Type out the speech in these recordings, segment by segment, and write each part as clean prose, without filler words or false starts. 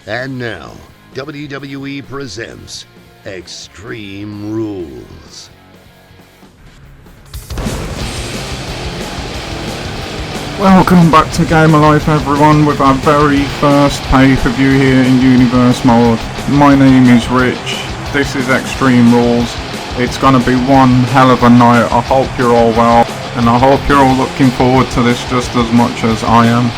And now, WWE presents Extreme Rules. Welcome back to Game of Life, everyone, with our very first pay-per-view here in Universe Mode. My name is Rich, this is Extreme Rules. It's gonna be one hell of a night. I hope you're all well, and I hope you're all looking forward to this just as much as I am.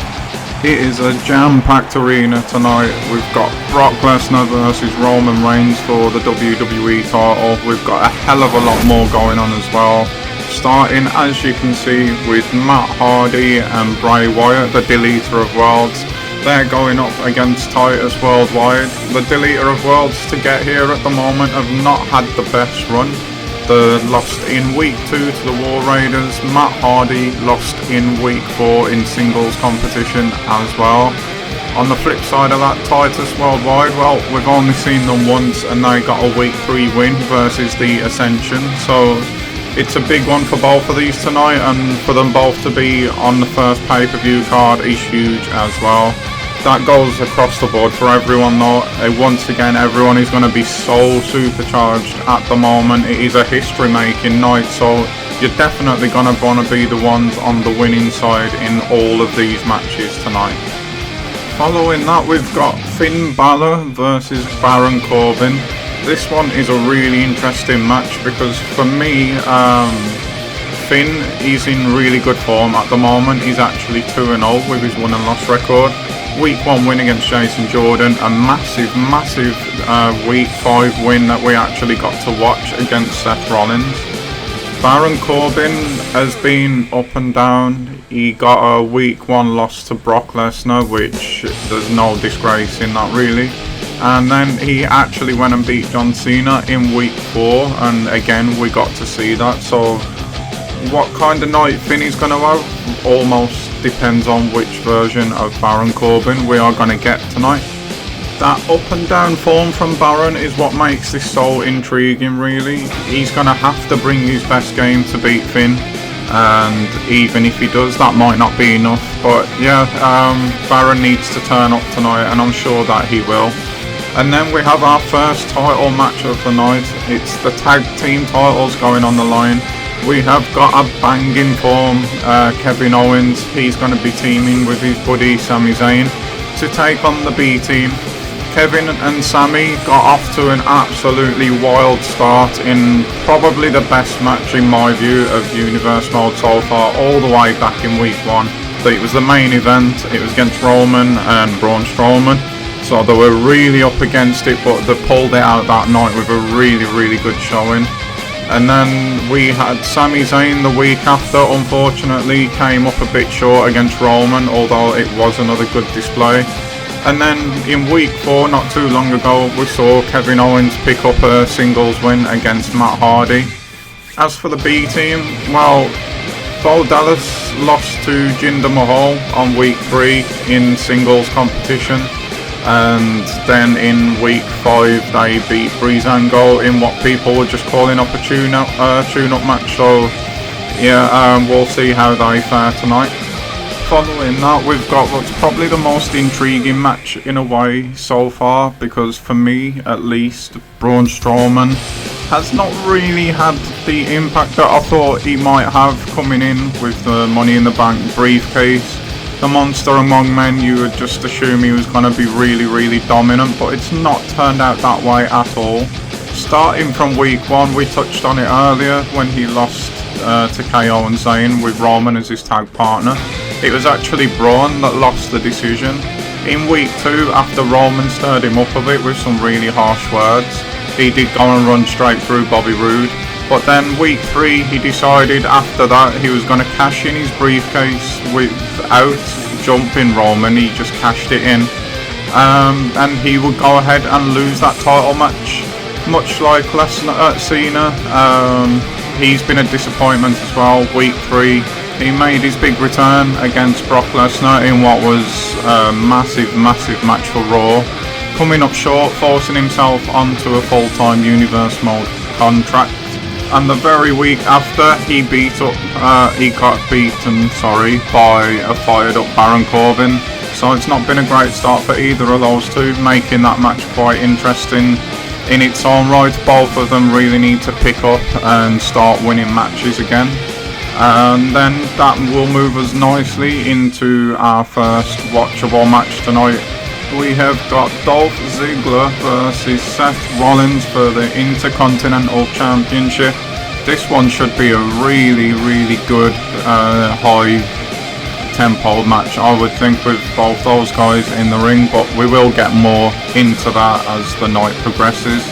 It is a jam-packed arena tonight. We've got Brock Lesnar versus Roman Reigns for the WWE title. We've got a hell of a lot more going on as well. Starting, as you can see, with Matt Hardy and Bray Wyatt, the Deleter of Worlds. They're going up against Titus Worldwide. The Deleter of Worlds to get here at the moment have not had the best run. They lost in week 2 to the War Raiders. Matt Hardy lost in week 4 in singles competition as well. On the flip side of that, Titus Worldwide, well, we've only seen them once and they got a week 3 win versus the Ascension. So it's a big one for both of these tonight, and for them both to be on the first pay-per-view card is huge as well. That goes across the board for everyone though. Once again, everyone is going to be so supercharged at the moment. It is a history-making night, so you're definitely going to want to be the ones on the winning side in all of these matches tonight. Following that, we've got Finn Balor versus Baron Corbin. This one is a really interesting match because for me, Finn is in really good form at the moment. He's actually 2-0 with his won and loss record. Week 1 win against Jason Jordan, a massive week 5 win that we actually got to watch against Seth Rollins. Baron Corbin has been up and down. He got a week 1 loss to Brock Lesnar, which there's no disgrace in that really. And then he actually went and beat John Cena in week 4, and again we got to see that. So what kind of night Finn is going to have almost depends on which version of Baron Corbin we are going to get tonight. That up and down form from Baron is what makes this so intriguing really. He's going to have to bring his best game to beat Finn, and even if he does, that might not be enough. But yeah, Baron needs to turn up tonight, and I'm sure that he will. And then we have our first title match of the night. It's the tag team titles going on the line. We have got a banging form, Kevin Owens. He's going to be teaming with his buddy Sami Zayn to take on the B team. Kevin and Sami got off to an absolutely wild start in probably the best match in my view of Universe Mode so far, all the way back in week 1. But it was the main event. It was against Roman and Braun Strowman. So they were really up against it, but they pulled it out that night with a really good showing. And then we had Sami Zayn the week after, unfortunately came up a bit short against Roman, although it was another good display. And then in week 4, not too long ago, we saw Kevin Owens pick up a singles win against Matt Hardy. As for the B team, well, Bo Dallas lost to Jinder Mahal on week 3 in singles competition. And then in week 5 they beat Breezango in what people were just calling up a tune-up match. So yeah, we'll see how they fare tonight. Following that, we've got what's probably the most intriguing match in a way so far, because for me at least, Braun Strowman has not really had the impact that I thought he might have coming in with the Money in the Bank briefcase. The Monster Among Men, you would just assume he was going to be really dominant, but it's not turned out that way at all. Starting from week 1, we touched on it earlier when he lost to KO and Zayn with Roman as his tag partner. It was actually Braun that lost the decision. In week 2, after Roman stirred him up a bit with some really harsh words, he did go and run straight through Bobby Roode. But then week 3, he decided after that he was going to cash in his briefcase without jumping Roman. He just cashed it in. And he would go ahead and lose that title match. Much like Cena, he's been a disappointment as well. Week 3, he made his big return against Brock Lesnar in what was a massive match for Raw. Coming up short, forcing himself onto a full-time Universe Mode contract. And the very week after, he got beaten by a fired up Baron Corbin. So it's not been a great start for either of those two, making that match quite interesting in its own right. Both of them really need to pick up and start winning matches again. And then that will move us nicely into our first watchable match tonight. We have got Dolph Ziggler versus Seth Rollins for the Intercontinental Championship. This one should be a really good high tempo match, I would think, with both those guys in the ring, but we will get more into that as the night progresses.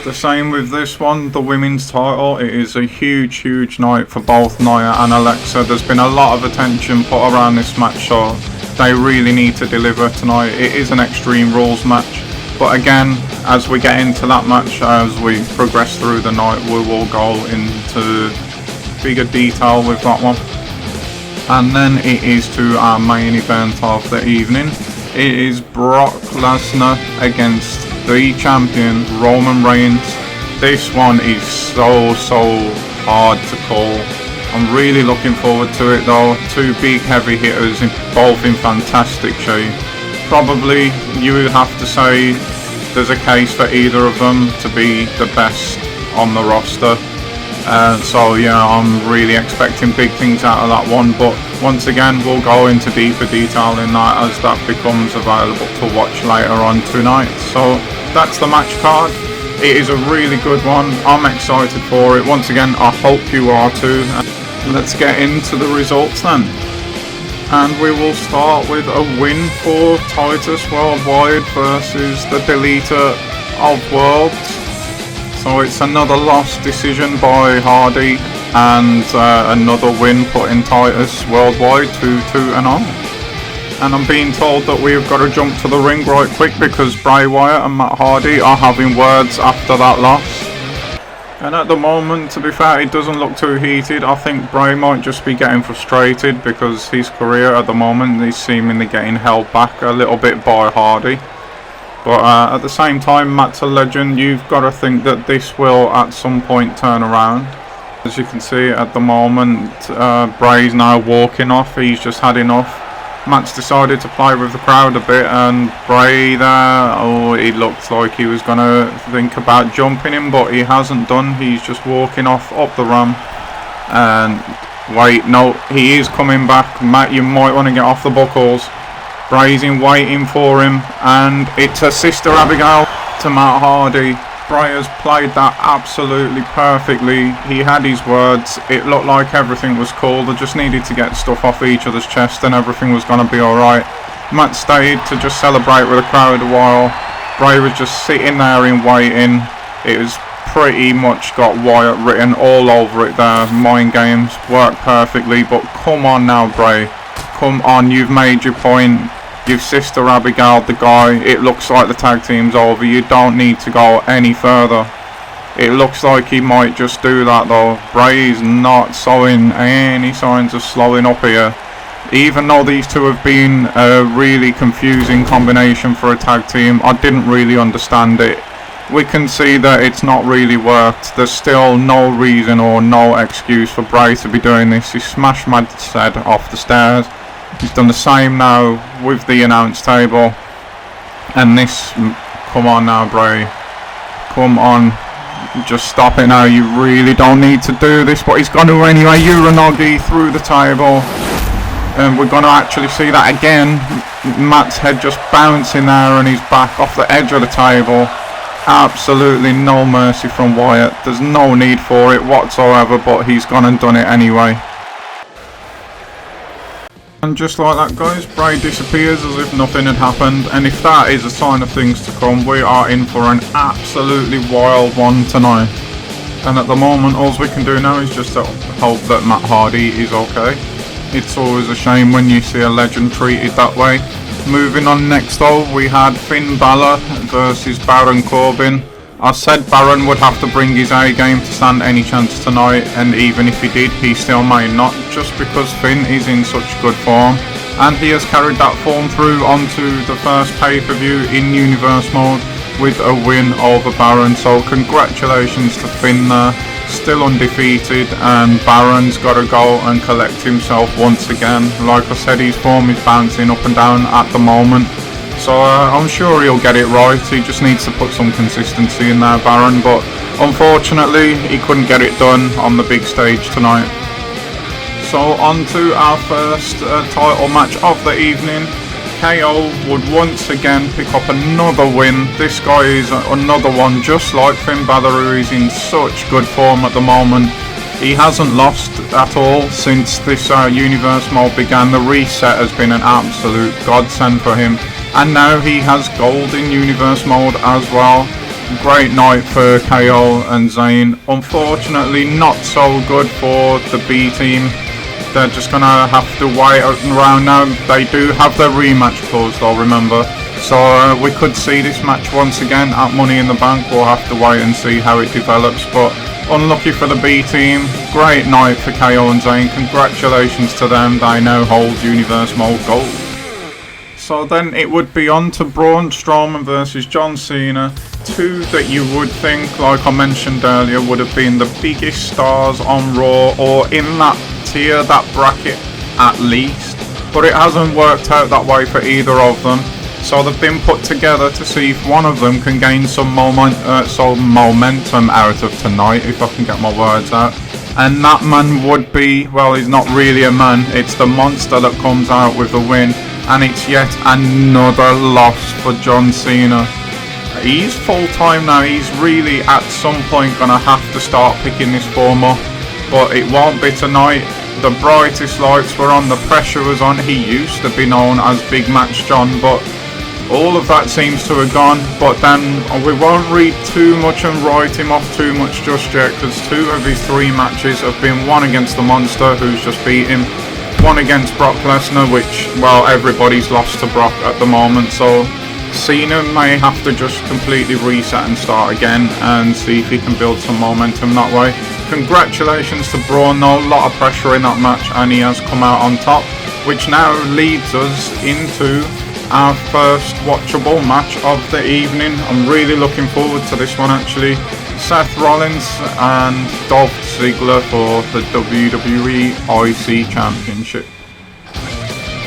The same with this one, the women's title. It is a huge night for both Nia and Alexa. There's been a lot of attention put around this match, so they really need to deliver tonight. It is an Extreme Rules match, but again, as we get into that match, as we progress through the night, we will go into bigger detail with that one. And then it is to our main event of the evening. It is Brock Lesnar against the champion Roman Reigns. This one is so hard to call. I'm really looking forward to it though. Two big heavy hitters, both in fantastic shape. Probably you would have to say there's a case for either of them to be the best on the roster. So yeah, I'm really expecting big things out of that one, but once again we'll go into deeper detail in that as that becomes available to watch later on tonight. So that's the match card. It is a really good one. I'm excited for it. Once again, I hope you are too. Let's get into the results then. And we will start with a win for Titus Worldwide versus the Deleter of Worlds. So it's another lost decision by Hardy, and another win putting Titus Worldwide to 2-0. And I'm being told that we've got to jump to the ring right quick because Bray Wyatt and Matt Hardy are having words after that loss. And at the moment, to be fair, it doesn't look too heated. I think Bray might just be getting frustrated because his career at the moment is seemingly getting held back a little bit by Hardy. But at the same time, Matt's a legend. You've got to think that this will at some point turn around. As you can see at the moment, Bray's now walking off. He's just had enough. Matt's decided to play with the crowd a bit, and Bray there, oh, it looked like he was going to think about jumping him, but he hasn't done. He's just walking off up the ramp. And wait, no, he is coming back. Matt, you might want to get off the buckles. Bray's in waiting for him, and it's a Sister Abigail to Matt Hardy. Bray has played that absolutely perfectly. He had his words. It looked like everything was cool. They just needed to get stuff off each other's chest and everything was going to be alright. Matt stayed to just celebrate with the crowd a while. Bray was just sitting there in waiting. It was pretty much got Wyatt written all over it there. Mind games worked perfectly, but come on now, Bray. Come on, you've made your point. Give Sister Abigail the guy. It looks like the tag team's over. You don't need to go any further. It looks like he might just do that though. Bray is not showing any signs of slowing up here. Even though these two have been a really confusing combination for a tag team, I didn't really understand it. We can see that it's not really worked. There's still no reason or no excuse for Bray to be doing this. He smashed Matt's head off the stairs. He's done the same now with the announce table. And this, come on now, Bray. Come on. Just stop it now. You really don't need to do this, but he's going to anyway. Uranagi through the table. And we're going to actually see that again. Matt's head just bouncing there and he's back off the edge of the table. Absolutely no mercy from Wyatt. There's no need for it whatsoever, but he's gone and done it anyway. And just like that, guys, Bray disappears as if nothing had happened, and if that is a sign of things to come, we are in for an absolutely wild one tonight. And at the moment, all we can do now is just hope that Matt Hardy is okay. It's always a shame when you see a legend treated that way. Moving on next though, we had Finn Balor versus Baron Corbin. I said Baron would have to bring his A game to stand any chance tonight, and even if he did, he still may not, just because Finn is in such good form. And he has carried that form through onto the first pay-per-view in Universe mode with a win over Baron, so congratulations to Finn there. still undefeated, and Baron's got to go and collect himself once again. Like I said, his form is bouncing up and down at the moment, so I'm sure he'll get it right. He just needs to put some consistency in there, Baron, but unfortunately he couldn't get it done on the big stage tonight. So on to our first title match of the evening. KO would once again pick up another win. This guy is another one just like Finn Balor. He's in such good form at the moment. He hasn't lost at all since this Universe mode began. The reset has been an absolute godsend for him, and now he has gold in Universe mode as well. Great night for KO and Zayn. Unfortunately not so good for the B team. They're just gonna have to wait around now. They do have their rematch clause though, remember, so we could see this match once again at Money in the Bank. We'll have to wait and see how it develops, but unlucky for the B team. Great night for KO and Zayn. Congratulations to them. They now hold Universe mode gold. So then it would be on to Braun Strowman versus John Cena. Two that you would think, like I mentioned earlier, would have been the biggest stars on Raw, or in that tier, that bracket at least. But it hasn't worked out that way for either of them. So they've been put together to see if one of them can gain some momentum out of tonight, if I can get my words out. And that man would be, well, he's not really a man, it's the monster that comes out with the win. And it's yet another loss for John Cena. He's full time now. He's really at some point gonna have to start picking this form up, but it won't be tonight. The brightest lights were on, the pressure was on. He used to be known as Big Match John, but all of that seems to have gone. But then we won't read too much and write him off too much just yet, because two of his three matches have been one against the Monster, who's just beat him, one against Brock Lesnar, which, well, everybody's lost to Brock at the moment, so Cena may have to just completely reset and start again and see if he can build some momentum that way. Congratulations to Braun though, a lot of pressure in that match, and he has come out on top, which now leads us into our first watchable match of the evening. I'm really looking forward to this one actually. Seth Rollins and Dolph Ziggler for the WWE IC Championship.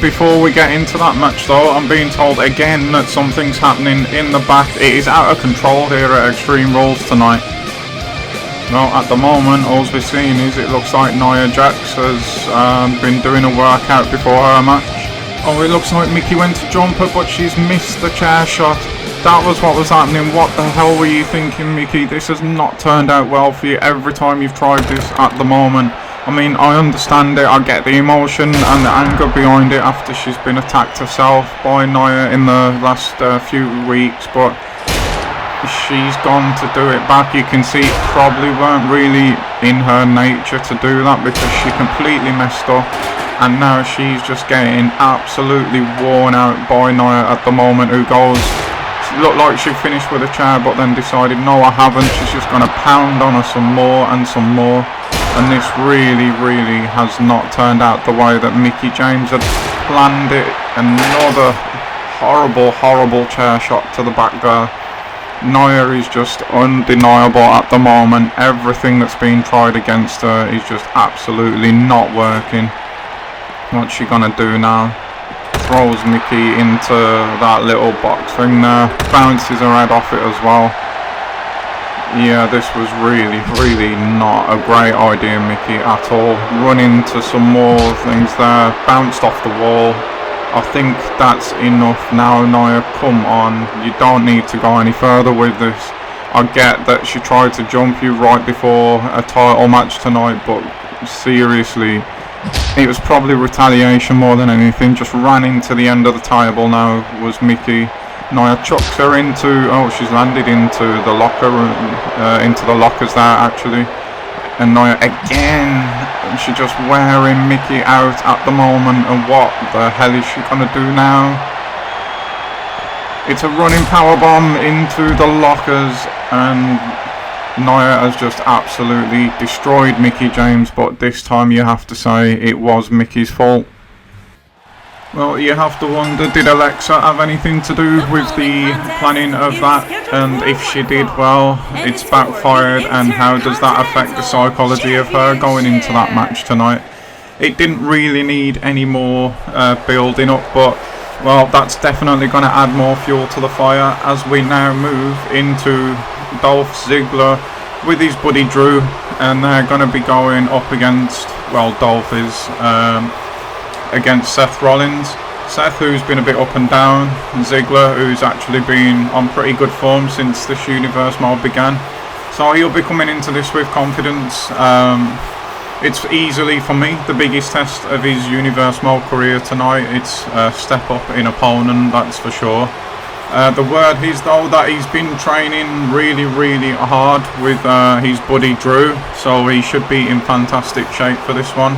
Before we get into that match though, I'm being told again that something's happening in the back. It is out of control here at Extreme Rules tonight. Well, at the moment, all we're seeing is it looks like Nia Jax has been doing a workout before her match. Oh, it looks like Mickie went to jump her, but she's missed the chair shot. That was what was happening. What the hell were you thinking, Mickie? This has not turned out well for you every time you've tried this at the moment. I mean, I understand it, I get the emotion and the anger behind it after she's been attacked herself by Nia in the last few weeks, but she's gone to do it back. You can see it probably weren't really in her nature to do that, because she completely messed up, and now she's just getting absolutely worn out by Nia at the moment, who goes, looked like she finished with a chair but then decided, no I haven't. She's just going to pound on her some more and some more. And this really has not turned out the way that Mickie James had planned it. Another horrible chair shot to the back there. Nia is just undeniable at the moment. Everything that's been tried against her is just absolutely not working. What's she gonna do now? Throws Mickie into that little box thing there. Bounces her head off it as well. Yeah, this was really not a great idea, Mickie, at all. Run into some more things there, bounced off the wall. I think that's enough now, Nia, come on. You don't need to go any further with this. I get that she tried to jump you right before a title match tonight, but seriously, it was probably retaliation more than anything. Just ran into the end of the table now, was Mickie. Nia chucks her into, oh, she's landed into the locker room, into the lockers there actually. And Nia again, she's just wearing Mickie out at the moment, and what the hell is she gonna do now? It's a running powerbomb into the lockers, and Nia has just absolutely destroyed Mickie James, but this time you have to say it was Mickie's fault. Well, you have to wonder, did Alexa have anything to do with the planning of that and if she did, well, it's backfired, and how does that affect the psychology of her going into that match tonight? It didn't really need any more building up, but well, that's definitely going to add more fuel to the fire as we now move into Dolph Ziggler with his buddy Drew, and they're going to be going up against, well, Dolph is against Seth Rollins. Seth, who's been a bit up and down, and Ziggler, who's actually been on pretty good form since this Universe mode began. So he'll be coming into this with confidence. It's easily, for me, the biggest test of his Universe mode career tonight. It's a step up in opponent, that's for sure. The word is, though, that he's been training really, really hard with his buddy Drew, so he should be in fantastic shape for this one.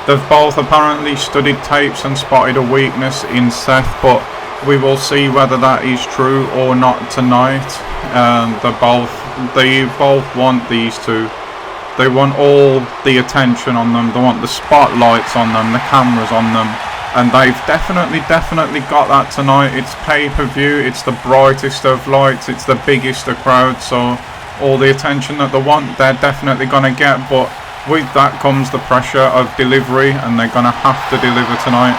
They've both apparently studied tapes and spotted a weakness in Seth, but we will see whether that is true or not tonight. They both want these two. They want all the attention on them. They want the spotlights on them, the cameras on them, and they've definitely got that tonight. It's pay-per-view. It's the brightest of lights. It's the biggest of crowds. So all the attention that they want, they're definitely gonna get. But with that comes the pressure of delivery, and they're going to have to deliver tonight.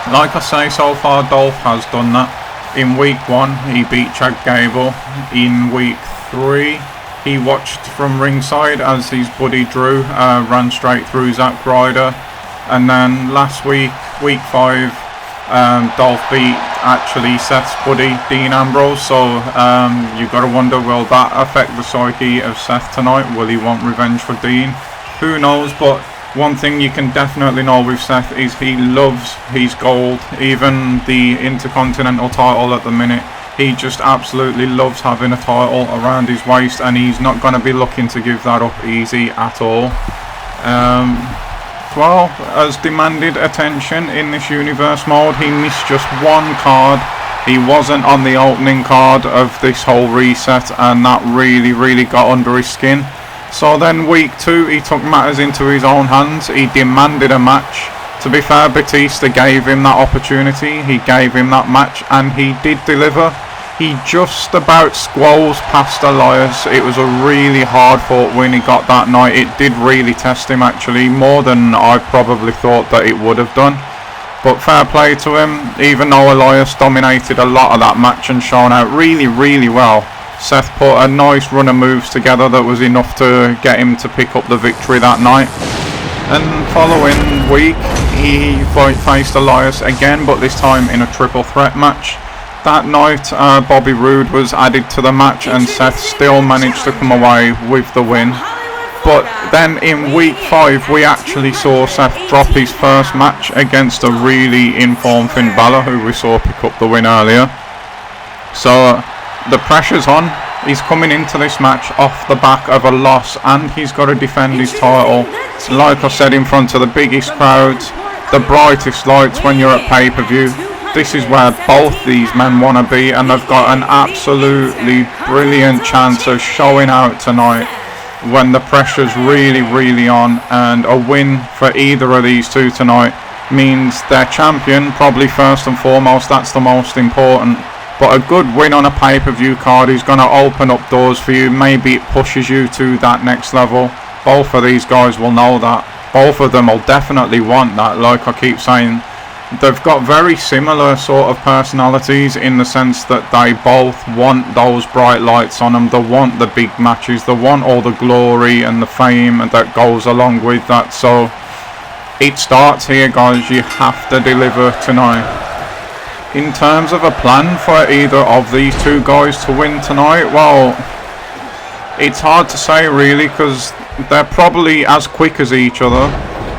Like I say, so far Dolph has done that. In week 1, he beat Chad Gable. In week 3, he watched from ringside as his buddy Drew ran straight through Zack Ryder. And then last week, week 5, Dolph beat actually Seth's buddy Dean Ambrose. So you've got to wonder, will that affect the psyche of Seth tonight? Will he want revenge for Dean? Who knows? But one thing you can definitely know with Seth is he loves his gold. Even the Intercontinental title at the minute, he just absolutely loves having a title around his waist, and he's not going to be looking to give that up easy at all. Well, has demanded attention in this Universe mode. He missed just one card. He wasn't on the opening card of this whole reset, and that really got under his skin. So then week 2, he took matters into his own hands. He demanded a match. To be fair, Batista gave him that opportunity. He gave him that match, and he did deliver. He just about squalls past Elias. It was a really hard fought win he got that night. It did really test him, actually, more than I probably thought that it would have done. But fair play to him. Even though Elias dominated a lot of that match and shown out really well, Seth put a nice run of moves together that was enough to get him to pick up the victory that night. And following week, he faced Elias again, but this time in a triple threat match. That night, Bobby Roode was added to the match, and Seth still managed to come away with the win. But then in week 5, we actually saw Seth drop his first match against a really informed Finn Balor, who we saw pick up the win earlier. So the pressure's on. He's coming into this match off the back of a loss, and he's got to defend his title. Like I said, in front of the biggest crowds, the brightest lights when you're at pay-per-view. This is where both these men want to be, and they've got an absolutely brilliant chance of showing out tonight when the pressure's really on, and a win for either of these two tonight means they're champion, probably first and foremost. That's the most important. But a good win on a pay-per-view card is going to open up doors for you. Maybe it pushes you to that next level. Both of these guys will know that. Both of them will definitely want that. Like I keep saying, they've got very similar sort of personalities in the sense that they both want those bright lights on them. They want the big matches. They want all the glory and the fame that goes along with that. So it starts here, guys. You have to deliver tonight. In terms of a plan for either of these two guys to win tonight, well, it's hard to say really, because they're probably as quick as each other.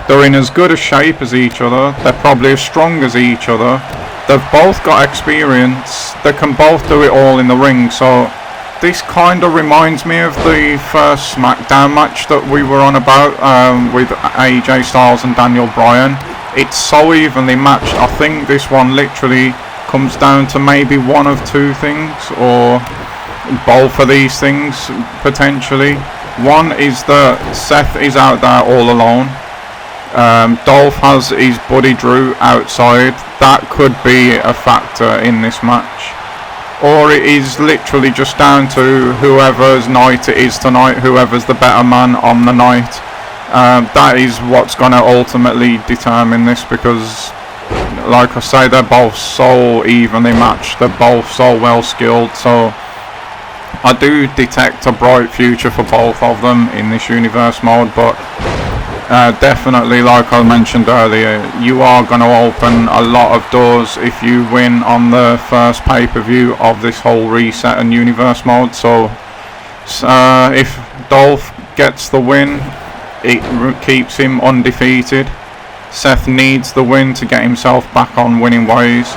They're in as good a shape as each other. They're probably as strong as each other. They've both got experience. They can both do it all in the ring. So this kind of reminds me of the first SmackDown match that we were on about with AJ Styles and Daniel Bryan. It's so evenly matched. I think this one literally comes down to maybe one of two things, or both of these things potentially. One is that Seth is out there all alone. Dolph has his buddy Drew outside. That could be a factor in this match. or it is literally just down to whoever's night it is tonight, whoever's the better man on the night. That is what's going to ultimately determine this, because like I say, they're both so evenly matched, they're both so well skilled, so I do detect a bright future for both of them in this universe mode. But definitely, like I mentioned earlier, you are going to open a lot of doors if you win on the first pay-per-view of this whole reset and universe mode. So if Dolph gets the win, it keeps him undefeated. Seth needs the win to get himself back on winning ways.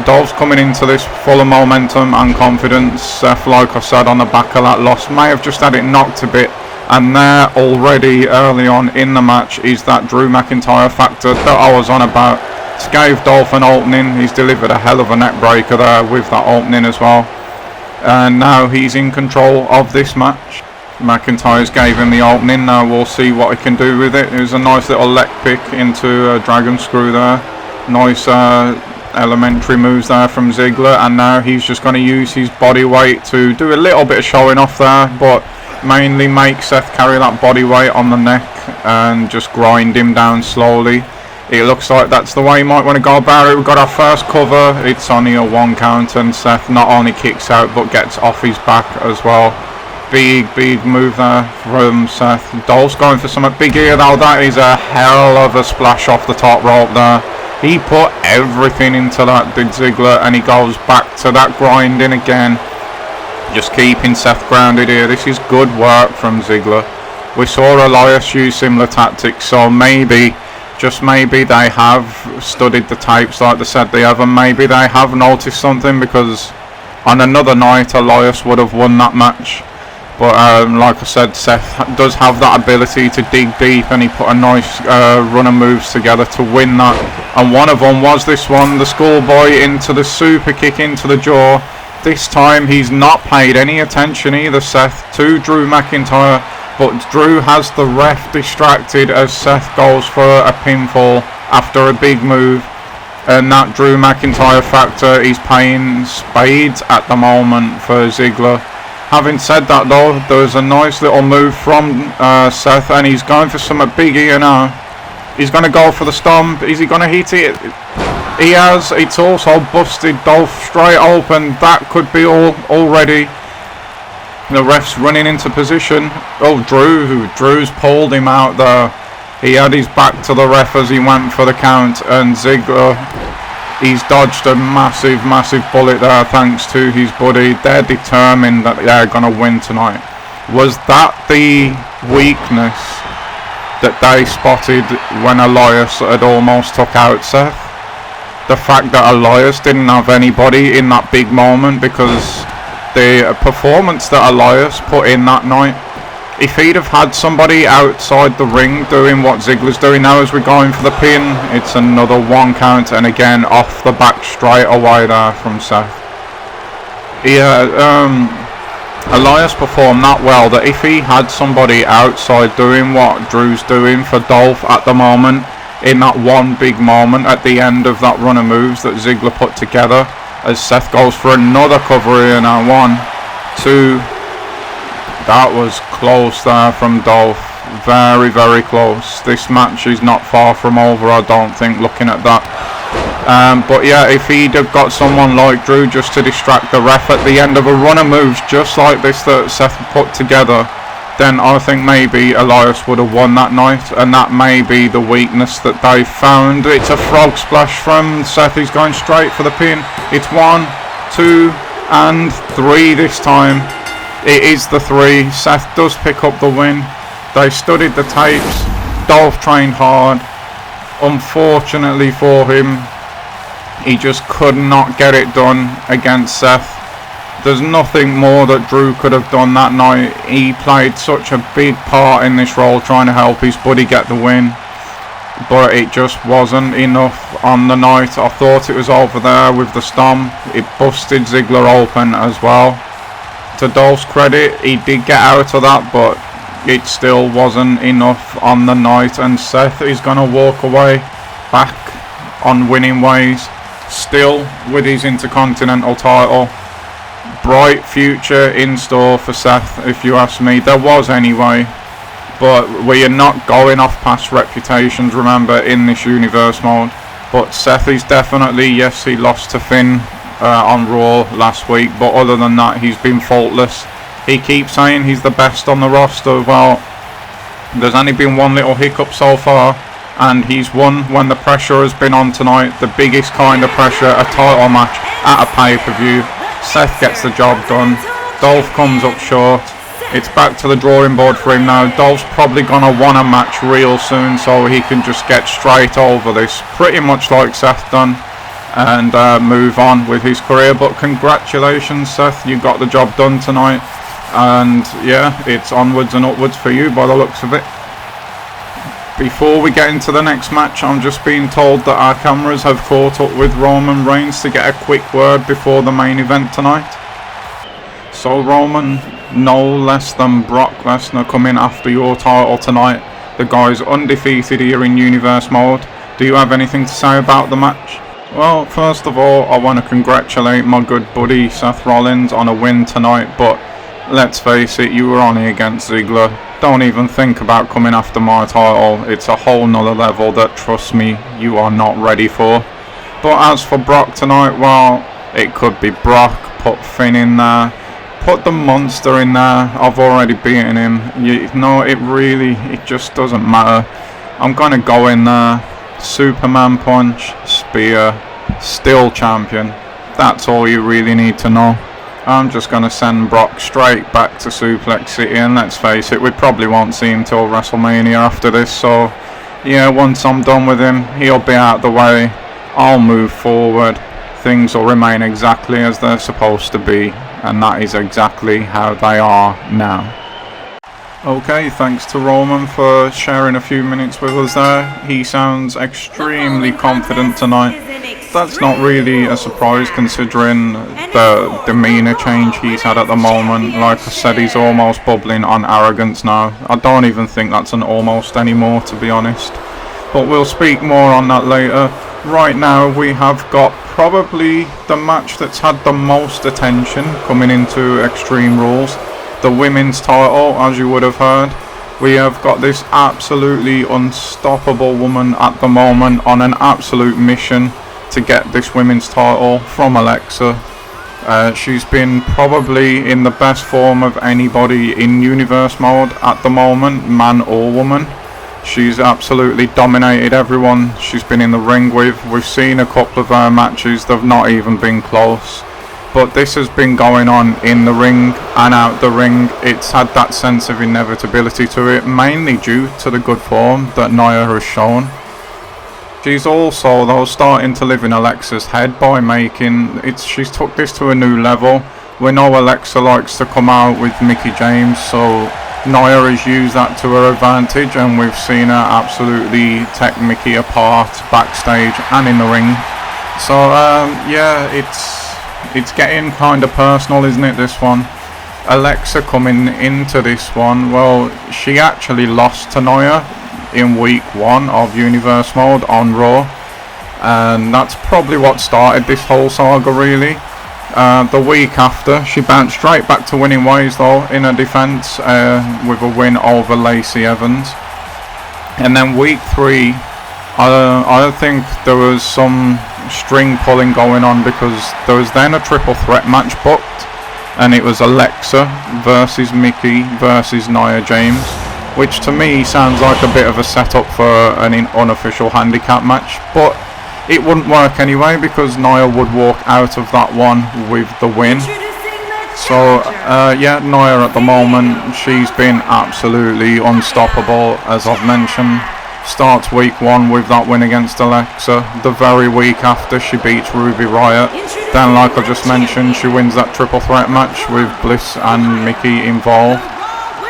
Dolph's coming into this full of momentum and confidence. Seth, like I said, on the back of that loss, may have just had it knocked a bit. And there already early on in the match is that Drew McIntyre factor that I was on about. It's gave Dolph an opening. He's delivered a hell of a neck breaker there with that opening as well. And now he's in control of this match. McIntyre's gave him the opening. Now we'll see what he can do with it. It was a nice little leg pick into a dragon screw there. Nice elementary moves there from Ziggler. And now he's just going to use his body weight to do a little bit of showing off there, but mainly make Seth carry that body weight on the neck and just grind him down slowly. It looks like that's the way you might want to go about it. We've got our first cover. It's only a 1 count, and Seth not only kicks out but gets off his back as well. Big move there from Seth. Dolph's going for something big here though. That is a hell of a splash off the top rope there. He put everything into that, did Ziggler, and he goes back to that grinding again. Just keeping Seth grounded here. This is good work from Ziggler. We saw Elias use similar tactics, so maybe, just maybe, they have studied the tapes like they said they have, and maybe they have noticed something, because on another night Elias would have won that match. But like I said, Seth does have that ability to dig deep, and he put a nice run of moves together to win that. And one of them was this one, the schoolboy into the super kick into the jaw. This time he's not paid any attention either, Seth, to Drew McIntyre, but Drew has the ref distracted as Seth goes for a pinfall after a big move. And that Drew McIntyre factor is paying spades at the moment for Ziggler. Having said that though, there's a nice little move from Seth, and he's going for something big here now. He's going to go for the stomp. Is he going to hit it? He has. It's also busted Dolph straight open. That could be all already. The ref's running into position. Oh, Drew's pulled him out there. He had his back to the ref as he went for the count, and Ziggler, he's dodged a massive bullet there thanks to his buddy. They're determined that they're going to win tonight. Was that the weakness that they spotted when Elias had almost took out Seth? The fact that Elias didn't have anybody in that big moment, because the performance that Elias put in that night, if he'd have had somebody outside the ring doing what Ziggler's doing now as we're going for the pin, it's another 1 count, and again off the back straight away there from Seth. Yeah, Elias performed that well that if he had somebody outside doing what Drew's doing for Dolph at the moment, in that one big moment at the end of that run of moves that Ziggler put together, as Seth goes for another cover here now. 1, 2. That was close there from Dolph. Very close. This match is not far from over, I don't think, looking at that. But yeah, if he'd have got someone like Drew just to distract the ref at the end of a run of moves just like this that Seth put together, then I think maybe Elias would have won that night, and that may be the weakness that they found. It's a frog splash from Seth. He's going straight for the pin. It's 1, 2, and 3 this time. It is the 3. Seth does pick up the win. They studied the tapes. Dolph trained hard. Unfortunately for him, he just could not get it done against Seth. There's nothing more that Drew could have done that night. He played such a big part in this role, trying to help his buddy get the win, but it just wasn't enough on the night. I thought it was over there with the stomp. It busted Ziggler open as well. To Dolph's credit, he did get out of that, but it still wasn't enough on the night, and Seth is going to walk away back on winning ways, still with his Intercontinental title. bright future in store for Seth, if you ask me. There was anyway, but we are not going off past reputations, remember, in this universe mode. But Seth is definitely, yes, he lost to Finn on Raw last week, but other than that, he's been faultless. He keeps saying he's the best on the roster. Well, there's only been one little hiccup so far, and he's won when the pressure has been on tonight, the biggest kind of pressure, a title match at a pay-per-view. Seth gets the job done. Dolph comes up short. It's back to the drawing board for him now. Dolph's probably gonna want a match real soon, so he can just get straight over this, pretty much like Seth done, and move on with his career. But congratulations, Seth, you got the job done tonight, and yeah, it's onwards and upwards for you by the looks of it. Before we get into the next match, I'm just being told that our cameras have caught up with Roman Reigns to get a quick word before the main event tonight. So Roman, no less than Brock Lesnar coming after your title tonight. The guy's undefeated here in Universe mode. Do you have anything to say about the match? Well, first of all, I want to congratulate my good buddy Seth Rollins on a win tonight, but let's face it, you were only against Ziggler. Don't even think about coming after my title. It's a whole nother level that, trust me, you are not ready for. But as for Brock tonight, well, it could be Brock, put Finn in there, put the monster in there. I've already beaten him. It just doesn't matter. I'm gonna go in there, Superman punch, spear, still champion. That's all you really need to know. I'm just gonna send Brock straight back to Suplex City, and let's face it, we probably won't see him till WrestleMania after this, so yeah, once I'm done with him, he'll be out of the way. I'll move forward. Things will remain exactly as they're supposed to be, and that is exactly how they are now. Okay, thanks to Roman for sharing a few minutes with us there. He sounds extremely confident tonight. That's not really a surprise considering the demeanour change he's had at the moment. Like I said, he's almost bubbling on arrogance now. I don't even think that's an almost anymore, to be honest. But we'll speak more on that later. Right now we have got probably the match that's had the most attention coming into Extreme Rules. The women's title, as you would have heard. We have got this absolutely unstoppable woman at the moment on an absolute mission to get this women's title from Alexa. She's been probably in the best form of anybody in Universe mode at the moment, man or woman. She's absolutely dominated everyone she's been in the ring with. We've seen a couple of her matches, they've not even been close. But this has been going on in the ring and out the ring. It's had that sense of inevitability to it, mainly due to the good form that Nia has shown. She's also, though, starting to live in Alexa's head by she's took this to a new level. We know Alexa likes to come out with Mickie James, so Nia has used that to her advantage, and we've seen her absolutely take Mickie apart backstage and in the ring. So yeah, it's getting kind of personal, isn't it, this one? Alexa coming into this one, well, she actually lost to Nia in week 1 of Universe mode on Raw, and that's probably what started this whole saga, really. The week after, she bounced straight back to winning ways, though, in her defense, with a win over Lacey Evans. And then week 3, I think there was some string pulling going on, because there was then a triple threat match booked, and it was Alexa versus Mickie versus Nia James, which to me sounds like a bit of a setup for an unofficial handicap match, but it wouldn't work anyway because Nia would walk out of that one with the win. So yeah, Nia at the moment, she's been absolutely unstoppable, as I've mentioned. Starts week 1 with that win against Alexa. The very week after, she beats Ruby Riott. Then, like I just mentioned, she wins that triple threat match with Bliss and Mickie involved.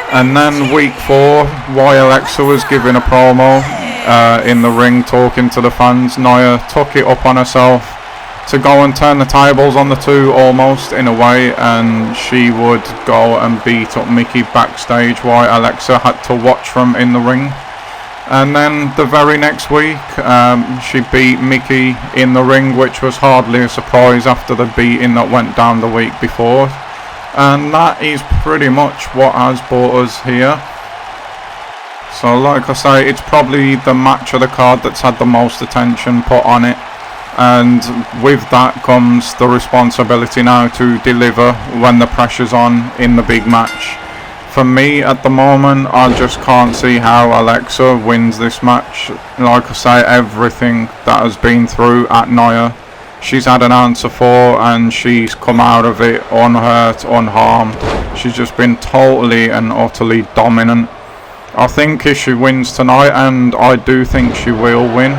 And then week 4, while Alexa was giving a promo in the ring talking to the fans, Nia took it up on herself to go and turn the tables on the two almost in a way, and she would go and beat up Mickie backstage while Alexa had to watch from in the ring. And then the very next week, she beat Mickie in the ring, which was hardly a surprise after the beating that went down the week before. And that is pretty much what has brought us here. So like I say, it's probably the match of the card that's had the most attention put on it. And with that comes the responsibility now to deliver when the pressure's on in the big match. For me at the moment, I just can't see how Alexa wins this match. Like I say, everything that has been through at Nia, she's had an answer for, and she's come out of it unhurt, unharmed. She's just been totally and utterly dominant. I think if she wins tonight, and I do think she will win,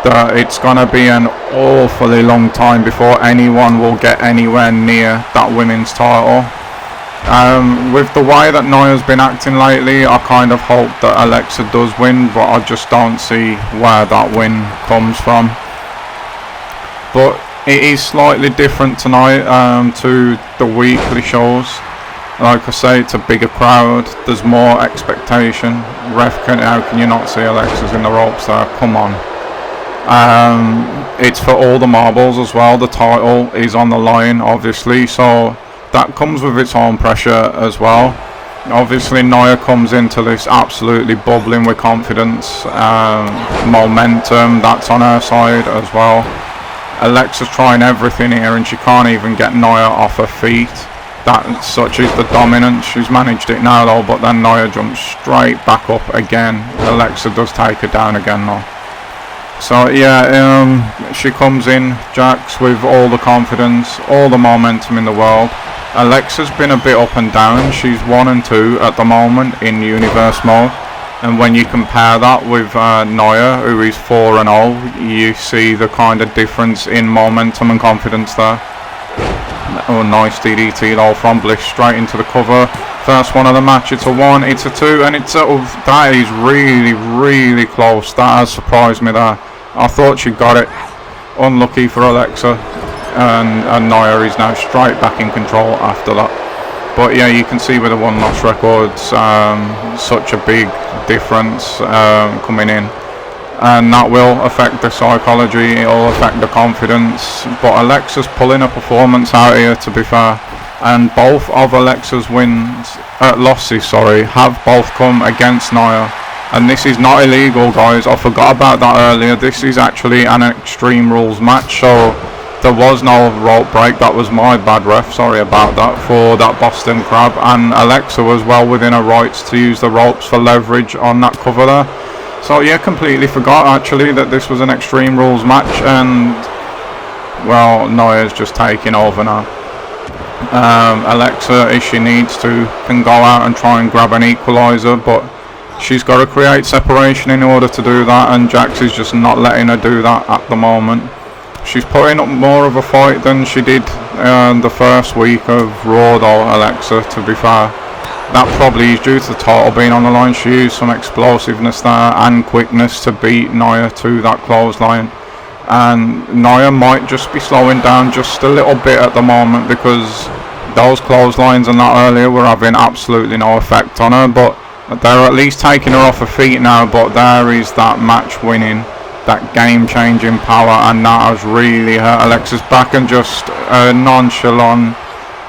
that it's going to be an awfully long time before anyone will get anywhere near that women's title. With the way that Nia's been acting lately, I kind of hope that Alexa does win, but I just don't see where that win comes from. But it is slightly different tonight to the weekly shows. Like I say, it's a bigger crowd, there's more expectation. How can you not see Alexa's in the ropes there? Come on. It's for all the marbles as well. The title is on the line, obviously, so that comes with its own pressure as well. Obviously Nia comes into this absolutely bubbling with confidence, momentum, that's on her side as well. Alexa's trying everything here and she can't even get Nia off her feet. Such is the dominance. She's managed it now though, but then Nia jumps straight back up again. Alexa does take her down again though. So yeah, she comes in, Jax, with all the confidence, all the momentum in the world. Alexa's been a bit up and down. She's 1 and 2 at the moment in Universe mode, and when you compare that with Nia, who is 4 and 0, you see the kind of difference in momentum and confidence there. Oh, nice DDT though from Bliss straight into the cover. First one of the match. It's a 1, it's a 2, and it's that is really, really close. That has surprised me there. I thought she got it. Unlucky for Alexa, and Nia is now straight back in control after that. But yeah, you can see with the 1-loss records, such a big difference coming in, and that will affect the psychology, it will affect the confidence. But Alexa's pulling a performance out here, to be fair, and both of Alexa's losses have both come against Nia. And this is not illegal, guys. I forgot about that earlier. This is actually an Extreme Rules match, so there was no rope break. That was my bad, ref. Sorry about that for that Boston Crab. And Alexa was well within her rights to use the ropes for leverage on that cover there. So yeah, completely forgot actually that this was an Extreme Rules match, and well, Nia's just taking over now. Alexa, if she needs to, can go out and try and grab an equalizer, but she's got to create separation in order to do that, and Jax is just not letting her do that at the moment. She's putting up more of a fight than she did the first week of Raw though, Alexa, to be fair. That probably is due to the title being on the line. She used some explosiveness there and quickness to beat Nia to that clothesline. And Nia might just be slowing down just a little bit at the moment, because those clotheslines and that earlier were having absolutely no effect on her, but they're at least taking her off her feet now. But there is that match winning, that game changing power, and that has really hurt Alexa's back. And just a nonchalant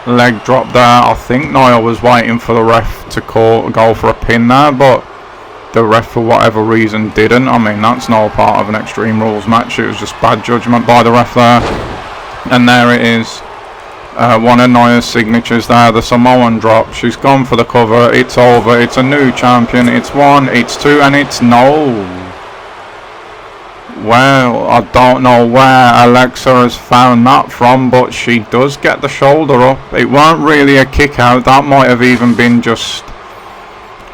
leg drop there. I think Nia was waiting for the ref to go for a pin there, but the ref for whatever reason didn't. I mean, that's no part of an Extreme Rules match. It was just bad judgment by the ref there. And there it is. One of Nia's signatures there, the Samoan drop. She's gone for the cover. It's over. It's a new champion. It's 1, it's 2, and it's no. Well, I don't know where Alexa has found that from, but she does get the shoulder up. It weren't really a kick out. That might have even been just,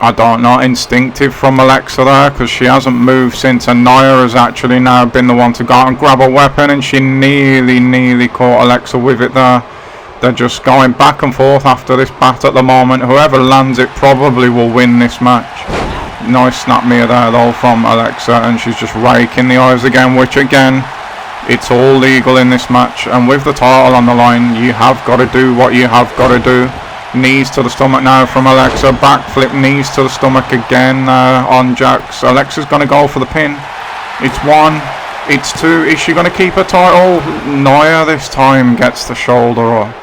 I don't know, instinctive from Alexa there, because she hasn't moved since, and Nia has actually now been the one to go out and grab a weapon, and she nearly caught Alexa with it there. They're just going back and forth after this bat at the moment. Whoever lands it probably will win this match. Nice snapmare there though from Alexa, and she's just raking the eyes again, which again, it's all legal in this match. And with the title on the line, you have got to do what you have got to do. Knees to the stomach now from Alexa. Backflip, knees to the stomach again on Jax. Alexa's going to go for the pin. It's 1, it's 2. Is she going to keep her title? Nia this time gets the shoulder up.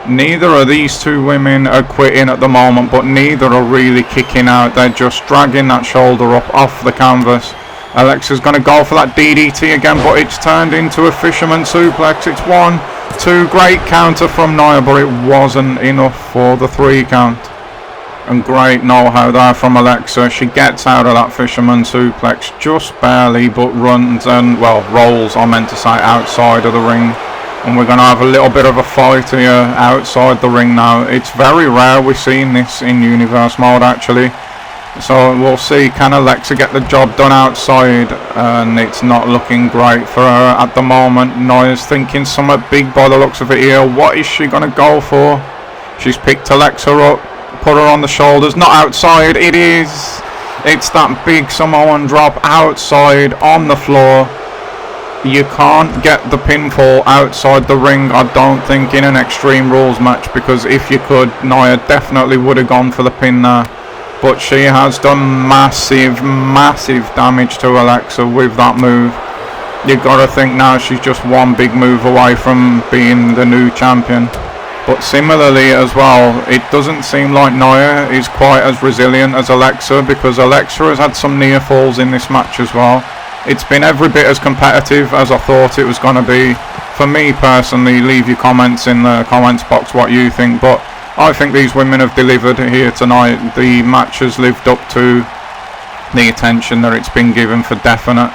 Neither of these two women are quitting at the moment, but neither are really kicking out. They're just dragging that shoulder up off the canvas. Alexa's going to go for that DDT again, but it's turned into a fisherman suplex. It's 1-2, great counter from Nia, but it wasn't enough for the 3 count. And great know-how there from Alexa. She gets out of that fisherman suplex just barely, but runs and, well, rolls, I meant to say, outside of the ring. And we're going to have a little bit of a fight here outside the ring now. It's very rare we've seen this in Universe mode, actually. So we'll see, can Alexa get the job done outside? And it's not looking great for her at the moment. Nia's thinking somewhat big by the looks of it here. What is she going to go for? She's picked Alexa up, put her on the shoulders, not outside. It is. It's that big Samoan drop outside on the floor. You can't get the pinfall outside the ring, I don't think, in an Extreme Rules match, because if you could, Nia definitely would have gone for the pin there. But she has done massive damage to Alexa with that move. You've got to think now she's just one big move away from being the new champion. But similarly as well, it doesn't seem like Nia is quite as resilient as Alexa, because Alexa has had some near falls in this match as well. It's been every bit as competitive as I thought it was going to be. For me personally, leave your comments in the comments box what you think, but I think these women have delivered here tonight. The match has lived up to the attention that it's been given for definite.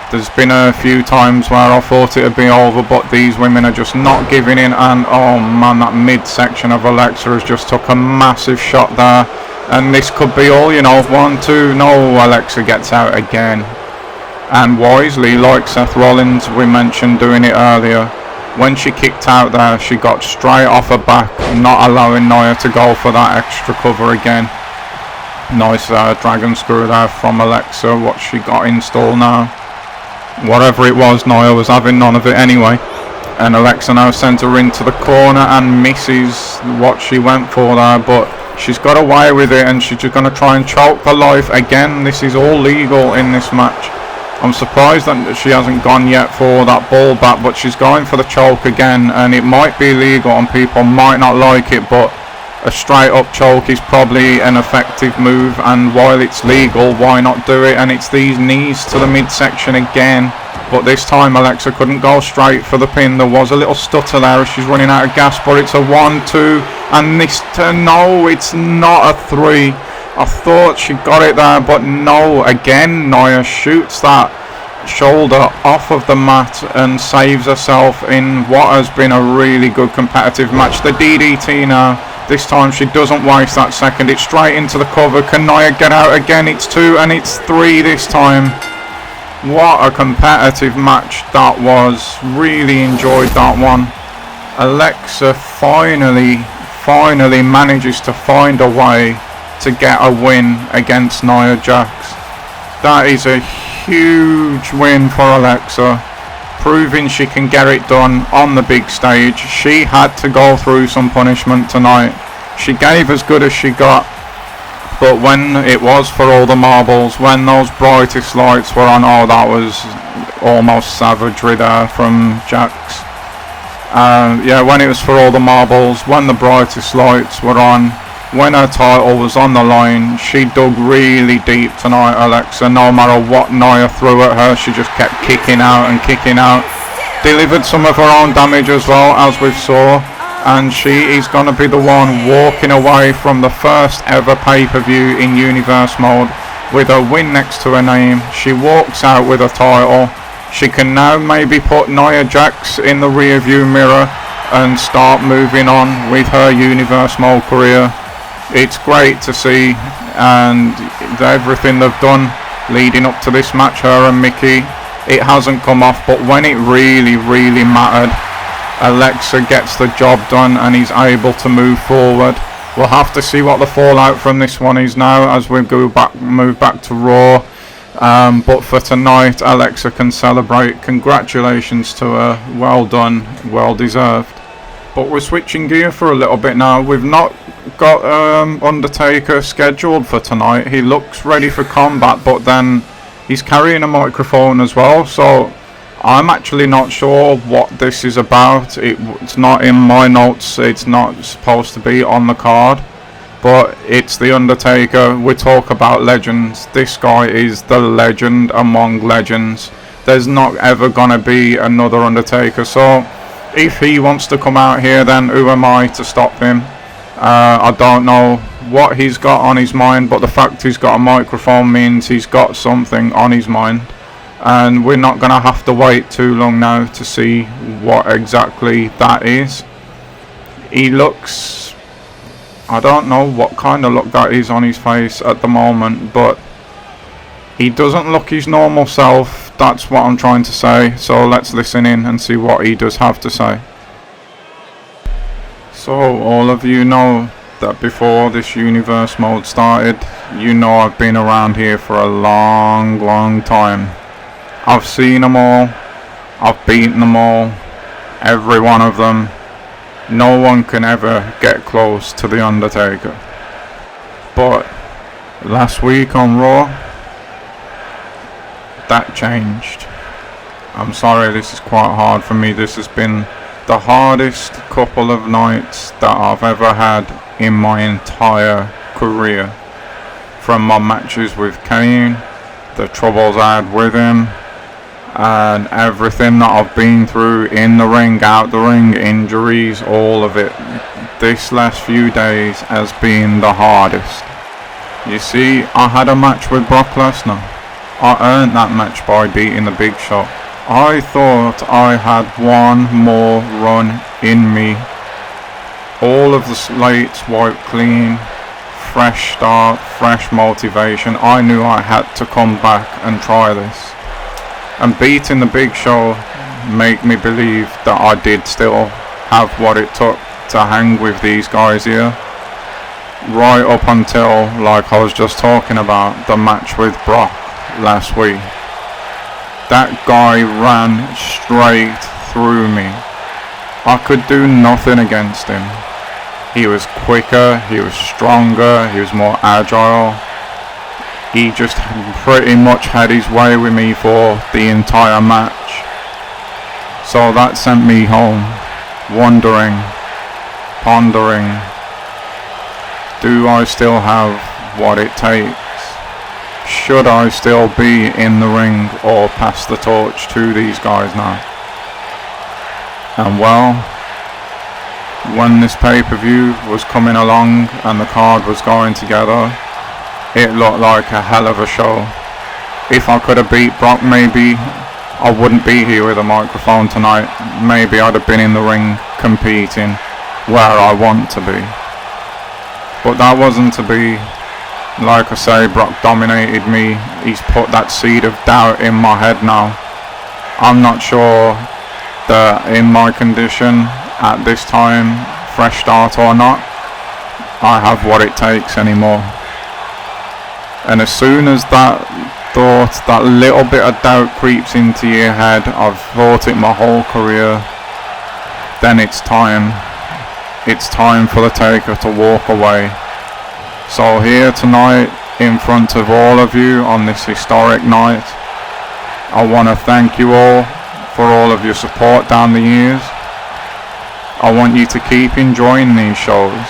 There's been a few times where I thought it would be over, but these women are just not giving in, and oh man, that midsection of Alexa has just took a massive shot there, and this could be all, you know. 1-2, no, Alexa gets out again. And wisely, like Seth Rollins, we mentioned doing it earlier, when she kicked out there, she got straight off her back, not allowing Nia to go for that extra cover again. Nice dragon screw there from Alexa. What she got installed now, whatever it was, Nia was having none of it anyway. And Alexa now sends her into the corner and misses what she went for there, but she's got away with it, and she's just going to try and choke the life again. This is all legal in this match. I'm surprised that she hasn't gone yet for that ball back, but she's going for the choke again, and it might be legal and people might not like it, but a straight up choke is probably an effective move, and while it's legal, why not do it? And it's these knees to the midsection again, but this time Alexa couldn't go straight for the pin. There was a little stutter there as she's running out of gas, but it's a 1-2, and this no, it's not a 3. I thought she got it there, but no. Again, Nia shoots that shoulder off of the mat and saves herself in what has been a really good competitive match. The DDT now. This time she doesn't waste that second. It's straight into the cover. Can Nia get out again? It's 2 and it's 3 this time. What a competitive match that was. Really enjoyed that one. Alexa finally manages to find a way to get a win against Nia Jax. That is a huge win for Alexa, proving she can get it done on the big stage. She had to go through some punishment tonight. She gave as good as she got, but when it was for all the marbles, when those brightest lights were on, oh, that was almost savagery there from Jax. Yeah, when it was for all the marbles, when the brightest lights were on, when her title was on the line, she dug really deep tonight, Alexa. No matter what Nia threw at her, she just kept kicking out and kicking out. Delivered some of her own damage as well, as we saw. And she is going to be the one walking away from the first ever pay-per-view in Universe mode with a win next to her name. She walks out with a title. She can now maybe put Nia Jax in the rear view mirror and start moving on with her Universe mode career. It's great to see, and everything they've done leading up to this match, her and Mickey, it hasn't come off, but when it really mattered, Alexa gets the job done and is able to move forward. We'll have to see what the fallout from this one is now as we move back to Raw. But for tonight, Alexa can celebrate. Congratulations to her. Well done, well deserved. But we're switching gear for a little bit now. We've not got Undertaker scheduled for tonight. He looks ready for combat, but then he's carrying a microphone as well, so I'm actually not sure what this is about. It's not in my notes. It's not supposed to be on the card. But it's The Undertaker. We talk about legends. This guy is the legend among legends. There's not ever gonna be another Undertaker. So if he wants to come out here, then who am I to stop him? I don't know what he's got on his mind, but the fact he's got a microphone means he's got something on his mind. And we're not gonna have to wait too long now to see what exactly that is. He looks, I don't know what kind of look that is on his face at the moment, but he doesn't look his normal self. That's what I'm trying to say. So let's listen in and see what he does have to say. So all of you know that before this universe mode started, you know I've been around here for a long time. I've seen them all, I've beaten them all, every one of them. No one can ever get close to The Undertaker. But last week on Raw, that changed. I'm sorry, this is quite hard for me. This has been the hardest couple of nights that I've ever had in my entire career. From my matches with Kane, the troubles I had with him, and everything that I've been through in the ring, out the ring, injuries, all of it. This last few days has been the hardest. You see, I had a match with Brock Lesnar. I earned that match by beating the Big Show. I thought I had one more run in me. All of the slates wiped clean, fresh start, fresh motivation. I knew I had to come back and try this. And beating the Big Show made me believe that I did still have what it took to hang with these guys here. Right up until, like I was just talking about, the match with Brock last week. That guy ran straight through me. I could do nothing against him. He was quicker, he was stronger, he was more agile. He just pretty much had his way with me for the entire match. So that sent me home, wondering, pondering, do I still have what it takes? Should I still be in the ring or pass the torch to these guys now? And well, when this pay-per-view was coming along and the card was going together, it looked like a hell of a show. If I could have beat Brock, maybe I wouldn't be here with a microphone tonight. Maybe I'd have been in the ring competing where I want to be. But that wasn't to be. Like I say, Brock dominated me. He's put that seed of doubt in my head now. I'm not sure that in my condition at this time, fresh start or not, I have what it takes anymore. And as soon as that thought, that little bit of doubt creeps into your head, I've thought it my whole career, then it's time. It's time for the Taker to walk away. So here tonight, in front of all of you on this historic night, I want to thank you all for all of your support down the years. I want you to keep enjoying these shows.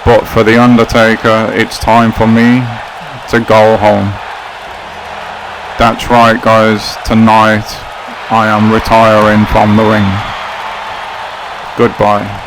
But for The Undertaker, it's time for me to go home. That's right, guys. Tonight, I am retiring from the ring. Goodbye.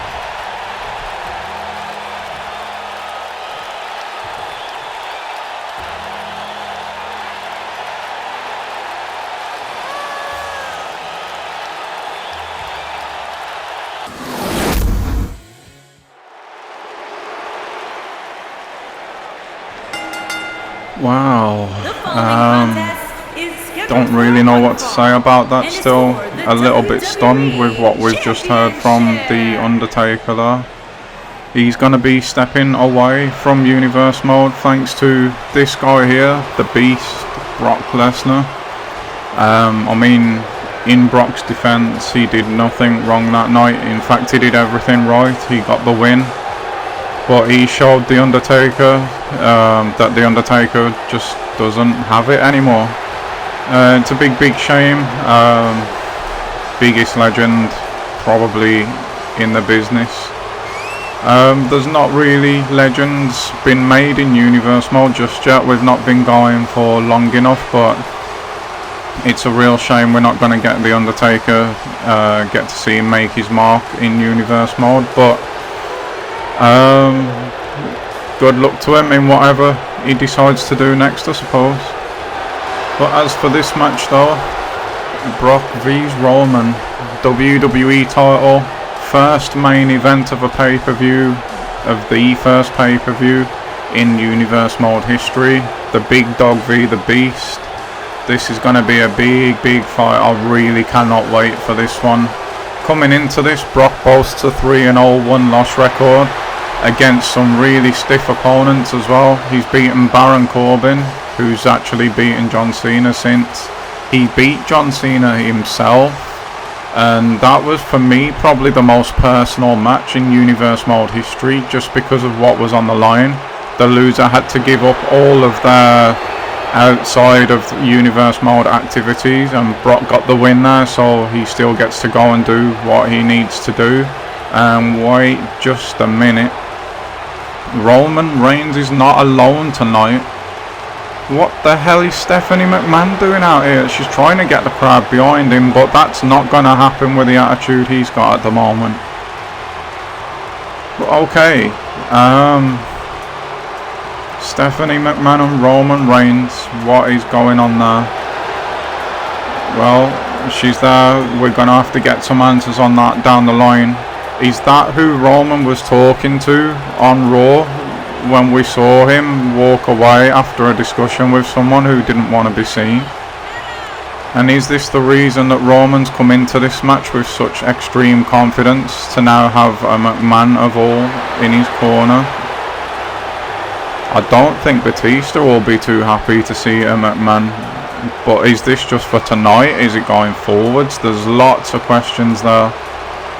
Wow. Don't really know what to say about that still. A little bit stunned with what we've just heard from The Undertaker there. He's going to be stepping away from Universe Mode thanks to this guy here, the Beast, Brock Lesnar. I mean, in Brock's defense, he did nothing wrong that night. In fact, he did everything right. He got the win. But he showed The Undertaker that The Undertaker just doesn't have it anymore. It's a big shame. Biggest legend probably in the business. There's not really legends been made in Universe mode just yet. We've not been going for long enough, but it's a real shame we're not going to get The Undertaker, get to see him make his mark in Universe mode, but good luck to him in whatever he decides to do next, I suppose. But as for this match though, Brock vs Roman, WWE title, first main event of a pay-per-view, of the first pay-per-view in Universe mode history, the Big Dog v the Beast. This is going to be a big fight. I really cannot wait for this one. Coming into this, Brock boasts a 3-0 1-loss record against some really stiff opponents as well. He's beaten Baron Corbin, who's actually beaten John Cena since. He beat John Cena himself, and that was for me probably the most personal match in Universe mode history, just because of what was on the line. The loser had to give up all of their outside of Universe mode activities, and Brock got the win there, so he still gets to go and do what he needs to do. And wait just a minute, Roman Reigns is not alone tonight. What the hell is Stephanie McMahon doing out here? She's trying to get the crowd behind him, but that's not going to happen with the attitude he's got at the moment. But okay, Stephanie McMahon and Roman Reigns, what is going on there? Well, she's there. We're going to have to get some answers on that down the line. Is that who Roman was talking to on Raw when we saw him walk away after a discussion with someone who didn't want to be seen? And is this the reason that Roman's come into this match with such extreme confidence to now have a McMahon of all in his corner? I don't think Batista will be too happy to see a McMahon, but is this just for tonight? Is it going forwards? There's lots of questions there.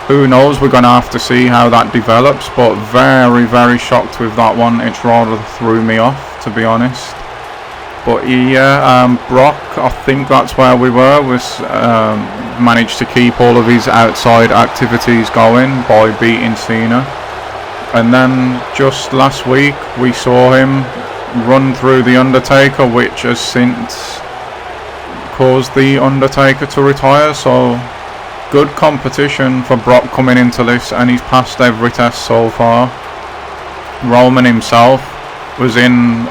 Who knows? We're going to have to see how that develops, but very shocked with that one. It's rather threw me off, to be honest. But yeah, Brock, I think that's where we were, was managed to keep all of his outside activities going by beating Cena. And then just last week we saw him run through The Undertaker, which has since caused The Undertaker to retire. So good competition for Brock coming into this, and he's passed every test so far. Roman himself was in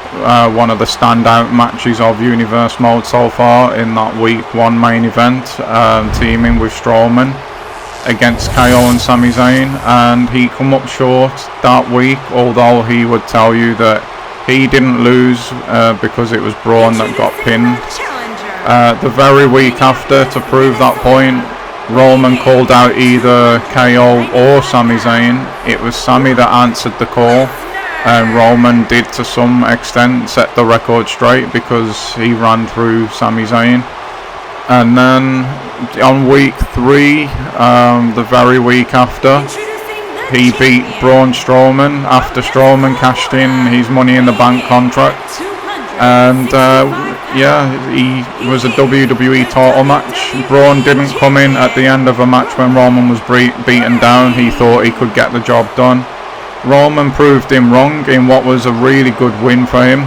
one of the standout matches of Universe mode so far in that week 1 main event, teaming with Strowman against KO and Sami Zayn, and he come up short that week, although he would tell you that he didn't lose because it was Braun that got pinned. The very week after, to prove that point, Roman called out either KO or Sami Zayn. It was Sami that answered the call, and Roman did to some extent set the record straight because he ran through Sami Zayn. And then on week 3, the very week after, he beat Braun Strowman after Strowman cashed in his Money in the Bank contract. And yeah, he was a WWE title match. Braun didn't come in at the end of a match when Roman was beaten down. He thought he could get the job done. Roman proved him wrong in what was a really good win for him.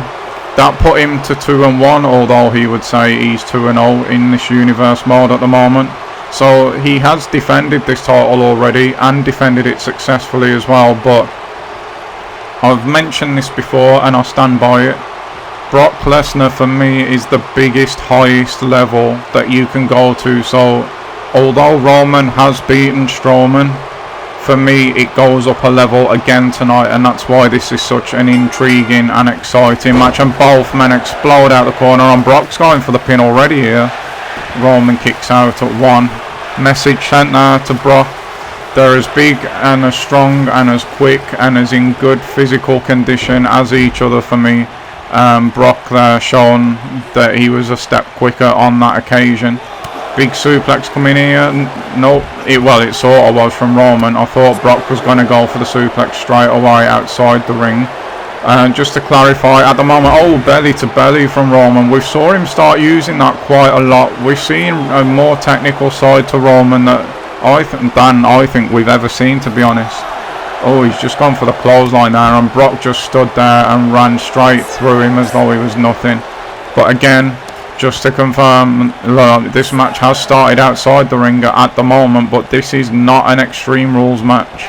That put him to 2-1, although he would say he's 2-0 in this Universe mode at the moment. So he has defended this title already, and defended it successfully as well. But I've mentioned this before and I'll stand by it. Brock Lesnar for me is the biggest, highest level that you can go to. So although Roman has beaten Strowman, for me it goes up a level again tonight, and that's why this is such an intriguing and exciting match. And both men explode out the corner, and Brock's going for the pin already here. Roman kicks out at 1. Message sent there to Brock: they're as big and as strong and as quick and as in good physical condition as each other for me. Brock there shown that he was a step quicker on that occasion. Big suplex coming here. Nope, it sort of was from Roman. I thought Brock was going to go for the suplex straight away outside the ring. Just to clarify, at the moment, belly to belly from Roman. We saw him start using that quite a lot. We've seen a more technical side to Roman than I think we've ever seen, to be honest. Oh, he's just gone for the clothesline there, and Brock just stood there and ran straight through him as though he was nothing. But again, just to confirm, this match has started outside the ring at the moment, but this is not an Extreme Rules match.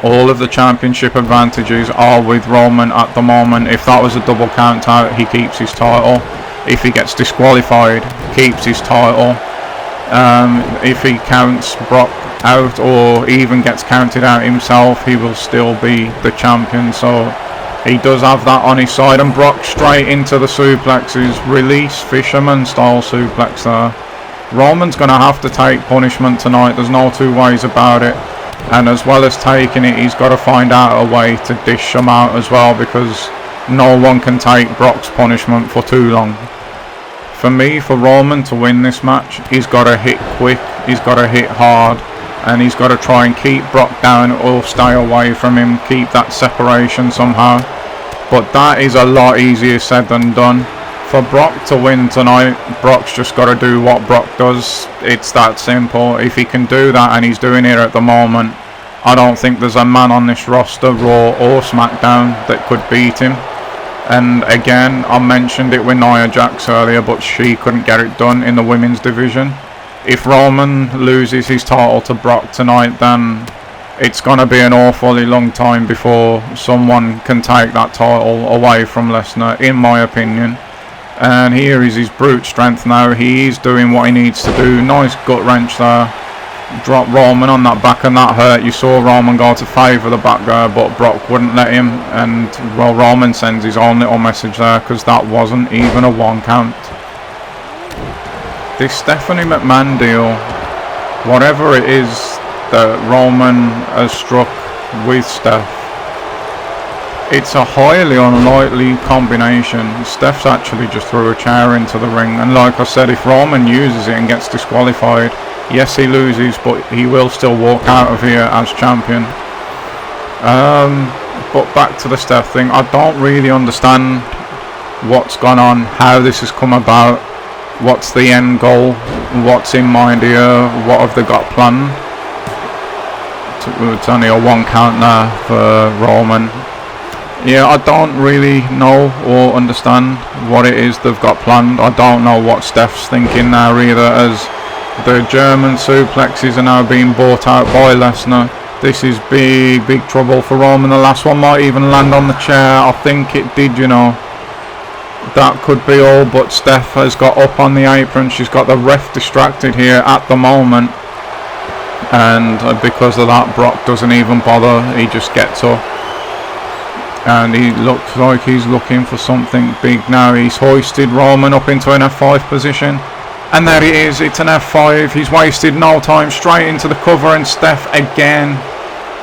All of the championship advantages are with Roman at the moment. If that was a double count out, he keeps his title. If he gets disqualified, keeps his title. If he counts Brock out or even gets counted out himself, he will still be the champion. So he does have that on his side. And Brock straight into the suplexes. Release fisherman style suplex there. Roman's going to have to take punishment tonight. There's no two ways about it. And as well as taking it, he's got to find out a way to dish them out as well, because no one can take Brock's punishment for too long. For me, for Roman to win this match, he's got to hit quick, he's got to hit hard, and he's got to try and keep Brock down or stay away from him, keep that separation somehow. But that is a lot easier said than done. For Brock to win tonight, Brock's just got to do what Brock does. It's that simple. If he can do that, and he's doing it at the moment, I don't think there's a man on this roster, Raw or SmackDown, that could beat him. And again, I mentioned it with Nia Jax earlier, but she couldn't get it done in the women's division. If Roman loses his title to Brock tonight, then it's going to be an awfully long time before someone can take that title away from Lesnar, in my opinion. And here is his brute strength now. He is doing what he needs to do. Nice gut wrench there. Drop Roman on that back, and that hurt. You saw Roman go to favour the back there, but Brock wouldn't let him. And well, Roman sends his own little message there, because that wasn't even a 1 count. This Stephanie McMahon deal, whatever it is that Roman has struck with Steph, it's a highly unlikely combination. Steph's actually just threw a chair into the ring, and like I said, if Roman uses it and gets disqualified, yes, he loses, but he will still walk out of here as champion. But back to the Steph thing, I don't really understand what's gone on, how this has come about, what's the end goal, what's in mind here, what have they got planned. It's only a 1 count there for Roman. Yeah, I don't really know or understand what it is they've got planned. I don't know what Steph's thinking there either, as the German suplexes are now being bought out by Lesnar. This is big, big trouble for Roman. The last one might even land on the chair. I think it did, you know. That could be all, but Steph has got up on the apron. She's got the ref distracted here at the moment. And because of that, Brock doesn't even bother. He just gets up. And he looks like he's looking for something big now. He's hoisted Roman up into an F5 position. And there it is, it's an F5. He's wasted no time, straight into the cover, and Steph again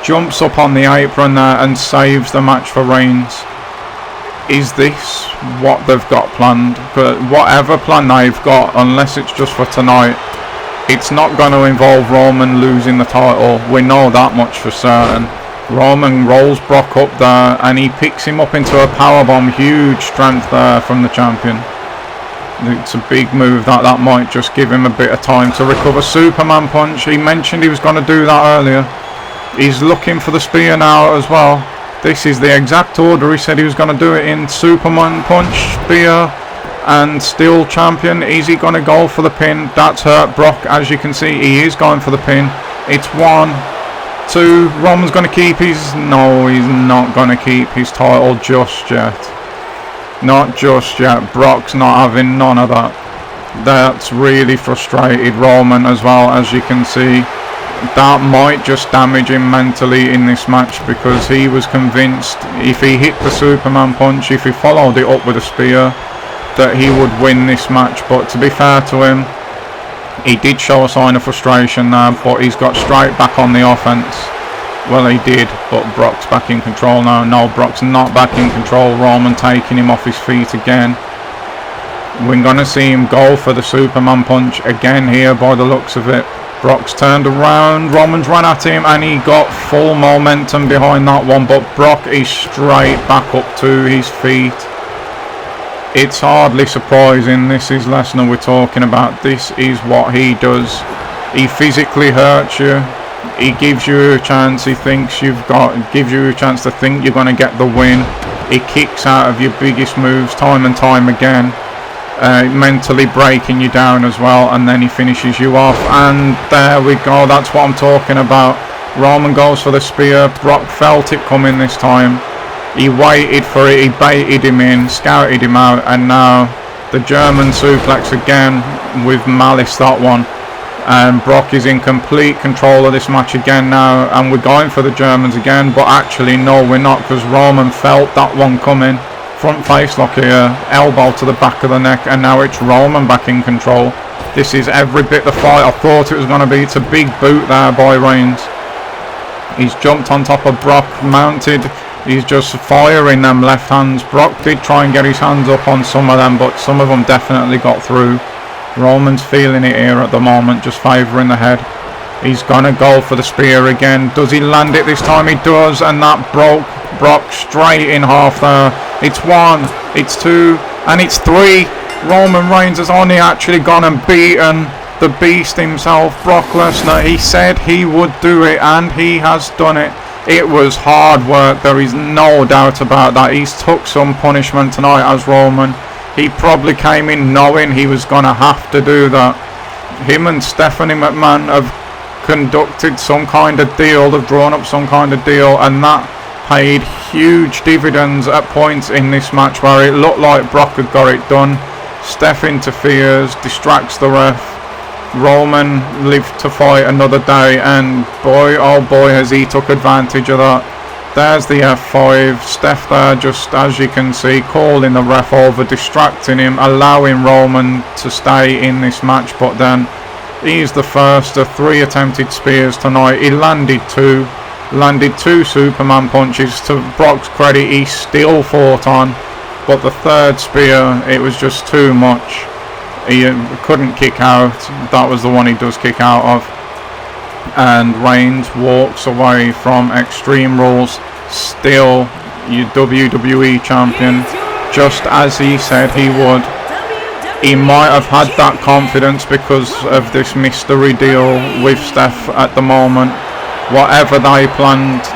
jumps up on the apron there and saves the match for Reigns. Is this what they've got planned? But whatever plan they've got, unless it's just for tonight, it's not going to involve Roman losing the title. We know that much for certain. Roman rolls Brock up there, and he picks him up into a powerbomb. Huge strength there from the champion. It's a big move. That might just give him a bit of time to recover. Superman punch. He mentioned he was going to do that earlier. He's looking for the spear now as well. This is the exact order he said he was going to do it in. Superman punch, spear, and still champion. Is he going to go for the pin? That's hurt Brock, as you can see. He is going for the pin. It's 1, 2. Roman's going to keep his... No, he's not going to keep his title just yet. Not just yet. Brock's not having none of that. That's really frustrated Roman as well, as you can see. That might just damage him mentally in this match, because he was convinced if he hit the Superman punch, if he followed it up with a spear, that he would win this match. But to be fair to him, he did show a sign of frustration there, but he's got straight back on the offense. Well, he did, but Brock's back in control now. No, Brock's not back in control. Roman taking him off his feet again. We're going to see him go for the Superman punch again here by the looks of it. Brock's turned around, Roman's run at him, and he got full momentum behind that one, but Brock is straight back up to his feet. It's hardly surprising. This is Lesnar we're talking about. This is what he does. He physically hurts you. He gives you a chance. He thinks gives you a chance to think you're going to get the win. He kicks out of your biggest moves time and time again, mentally breaking you down as well, and then he finishes you off. And there we go. That's what I'm talking about. Roman goes for the spear. Brock felt it coming this time. He waited for it. He baited him in, scouted him out, and now the German suplex again with malice, that one. And Brock is in complete control of this match again now, and we're going for the Germans again, but actually no, we're not, because Roman felt that one coming. Front face lock here, elbow to the back of the neck, and now it's Roman back in control. This is every bit the fight I thought it was going to be. It's a big boot there by Reigns. He's jumped on top of Brock, mounted. He's just firing them left hands. Brock did try and get his hands up on some of them, but some of them definitely got through. Roman's feeling it here at the moment, just favouring the head. He's gonna go for the spear again. Does he land it this time? He does, and that broke Brock straight in half there. It's 1, it's 2, and it's 3. Roman Reigns has only actually gone and beaten the beast himself, Brock Lesnar. He said he would do it, and he has done it. It was hard work, there is no doubt about that. He's took some punishment tonight as Roman. He probably came in knowing he was going to have to do that. Him and Stephanie McMahon have conducted some kind of deal, they've drawn up some kind of deal, and that paid huge dividends at points in this match where it looked like Brock had got it done. Steph interferes, distracts the ref. Roman lived to fight another day, and boy oh boy has he took advantage of that. There's the F5, Steph there, just as you can see, calling the ref over, distracting him, allowing Roman to stay in this match, but then he's the first of 3 attempted spears tonight. He landed 2 Superman punches. To Brock's credit, he still fought on, but the third spear, it was just too much. He couldn't kick out. That was the one he does kick out of. And Reigns walks away from Extreme Rules, still your WWE champion, just as he said he would. He might have had that confidence because of this mystery deal with Steph at the moment. Whatever they planned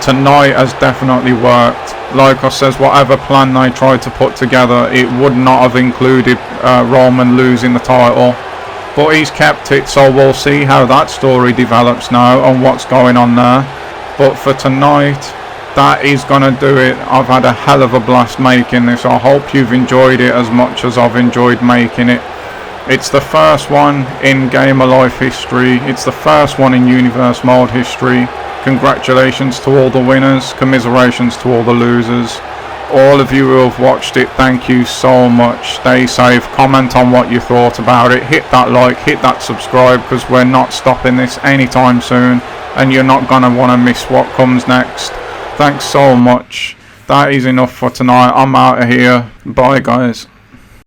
tonight has definitely worked. Like I says, whatever plan they tried to put together, it would not have included Roman losing the title. But he's kept it, so we'll see how that story develops now and what's going on there. But for tonight, that is going to do it. I've had a hell of a blast making this. I hope you've enjoyed it as much as I've enjoyed making it. It's the first one in Game of Life history. It's the first one in Universe Mode history. Congratulations to all the winners. Commiserations to all the losers. All of you who have watched it, thank you so much. Stay safe. Comment on what you thought about it. Hit that like, hit that subscribe, because we're not stopping this anytime soon, and you're not going to want to miss what comes next. Thanks so much. That is enough for tonight. I'm out of here. Bye guys.